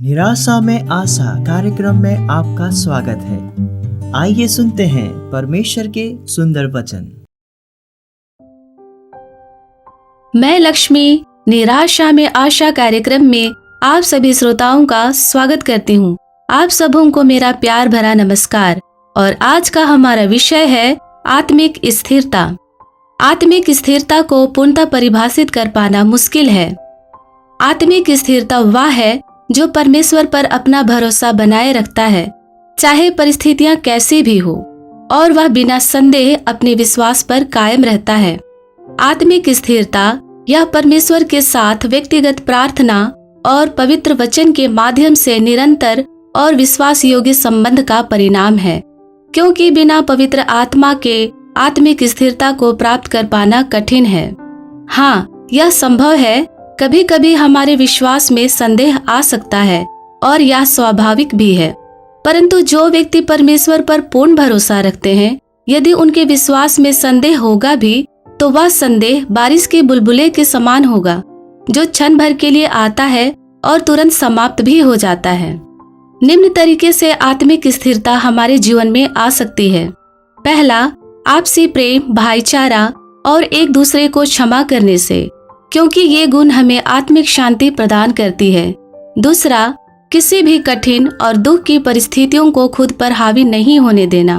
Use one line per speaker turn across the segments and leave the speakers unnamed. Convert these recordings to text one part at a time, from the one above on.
निराशा में आशा कार्यक्रम में आपका स्वागत है। आइए सुनते हैं परमेश्वर के सुंदर वचन।
मैं लक्ष्मी निराशा में आशा कार्यक्रम में आप सभी श्रोताओं का स्वागत करती हूँ। आप सबों को मेरा प्यार भरा नमस्कार। और आज का हमारा विषय है आत्मिक स्थिरता। आत्मिक स्थिरता को पूर्णतः परिभाषित कर पाना मुश्किल है। आत्मिक स्थिरता वह है जो परमेश्वर पर अपना भरोसा बनाए रखता है, चाहे परिस्थितियां कैसी भी हो, और वह बिना संदेह अपने विश्वास पर कायम रहता है। आत्मिक स्थिरता यह परमेश्वर के साथ व्यक्तिगत प्रार्थना और पवित्र वचन के माध्यम से निरंतर और विश्वास योग्य संबंध का परिणाम है, क्योंकि बिना पवित्र आत्मा के आत्मिक स्थिरता को प्राप्त कर पाना कठिन है। हाँ, यह संभव है। कभी कभी हमारे विश्वास में संदेह आ सकता है और यह स्वाभाविक भी है, परंतु जो व्यक्ति परमेश्वर पर पूर्ण भरोसा रखते हैं, यदि उनके विश्वास में संदेह होगा भी तो वह संदेह बारिश के बुलबुले के समान होगा, जो क्षण भर के लिए आता है और तुरंत समाप्त भी हो जाता है। निम्न तरीके से आत्मिक स्थिरता हमारे जीवन में आ सकती है। पहला, आपसी प्रेम, भाईचारा और एक दूसरे को क्षमा करने से, क्योंकि ये गुण हमें आत्मिक शांति प्रदान करती है। दूसरा, किसी भी कठिन और दुख की परिस्थितियों को खुद पर हावी नहीं होने देना।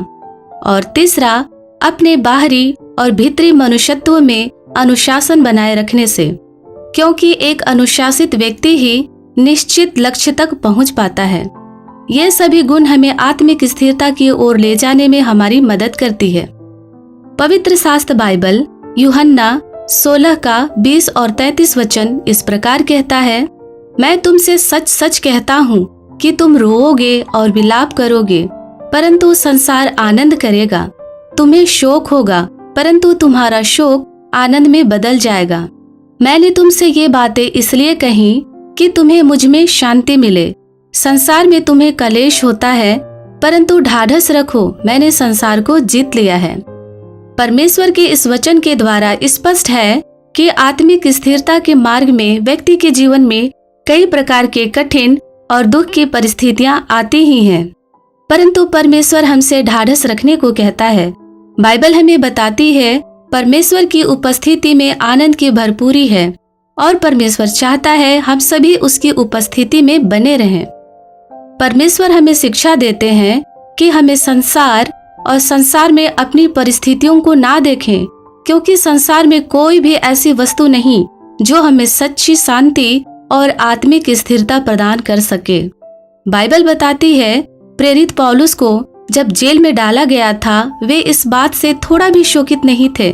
और तीसरा, अपने बाहरी और भीतरी मनुष्यत्व में अनुशासन बनाए रखने से, क्योंकि एक अनुशासित व्यक्ति ही निश्चित लक्ष्य तक पहुंच पाता है। ये सभी गुण हमें आत्मिक स्थिरता की ओर ले जाने में हमारी मदद करती है। पवित्र शास्त्र बाइबल यूहन्ना 16 का 20 और 33 वचन इस प्रकार कहता है, मैं तुमसे सच सच कहता हूँ कि तुम रोओगे और विलाप करोगे, परंतु संसार आनंद करेगा। तुम्हें शोक होगा, परंतु तुम्हारा शोक आनंद में बदल जाएगा। मैंने तुमसे ये बातें इसलिए कही कि तुम्हें मुझ में शांति मिले। संसार में तुम्हें कलेश होता है, परंतु ढाढ़स रखो, मैंने संसार को जीत लिया है। परमेश्वर के इस वचन के द्वारा स्पष्ट है कि आत्मिक स्थिरता के मार्ग में व्यक्ति के जीवन में कई प्रकार के कठिन और दुख की परिस्थितियां आती ही हैं, परंतु परमेश्वर हमसे ढाढ़स रखने को कहता है। बाइबल हमें बताती है परमेश्वर की उपस्थिति में आनंद की भरपूरी है, और परमेश्वर चाहता है हम सभी उसकी उपस्थिति में बने रहें। परमेश्वर हमें शिक्षा देते हैं कि हमें संसार में अपनी परिस्थितियों को ना देखें, क्योंकि संसार में कोई भी ऐसी वस्तु नहीं जो हमें सच्ची शांति और आत्मिक स्थिरता प्रदान कर सके। बाइबल बताती है प्रेरित पौलुस को जब जेल में डाला गया था, वे इस बात से थोड़ा भी शोकित नहीं थे,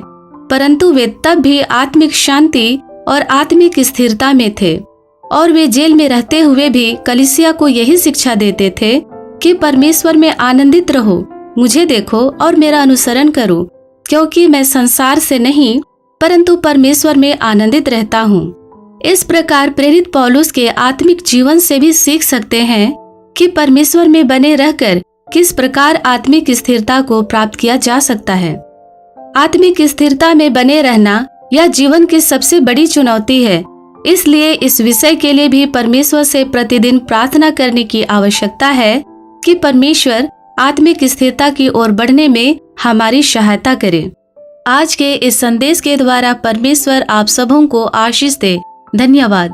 परंतु वे तब भी आत्मिक शांति और आत्मिक स्थिरता में थे। और वे जेल में रहते हुए भी कलीसिया को यही शिक्षा देते थे कि परमेश्वर में आनंदित रहो, मुझे देखो और मेरा अनुसरण करो, क्योंकि मैं संसार से नहीं परंतु परमेश्वर में आनंदित रहता हूँ। इस प्रकार प्रेरित पौलुस के आत्मिक जीवन से भी सीख सकते हैं कि परमेश्वर में बने रहकर किस प्रकार आत्मिक स्थिरता को प्राप्त किया जा सकता है। आत्मिक स्थिरता में बने रहना यह जीवन की सबसे बड़ी चुनौती है, इसलिए इस विषय के लिए भी परमेश्वर से प्रतिदिन प्रार्थना करने की आवश्यकता है कि परमेश्वर आत्मिक स्थिरता की ओर बढ़ने में हमारी सहायता करे। आज के इस संदेश के द्वारा परमेश्वर आप सबों को आशीष दे। धन्यवाद।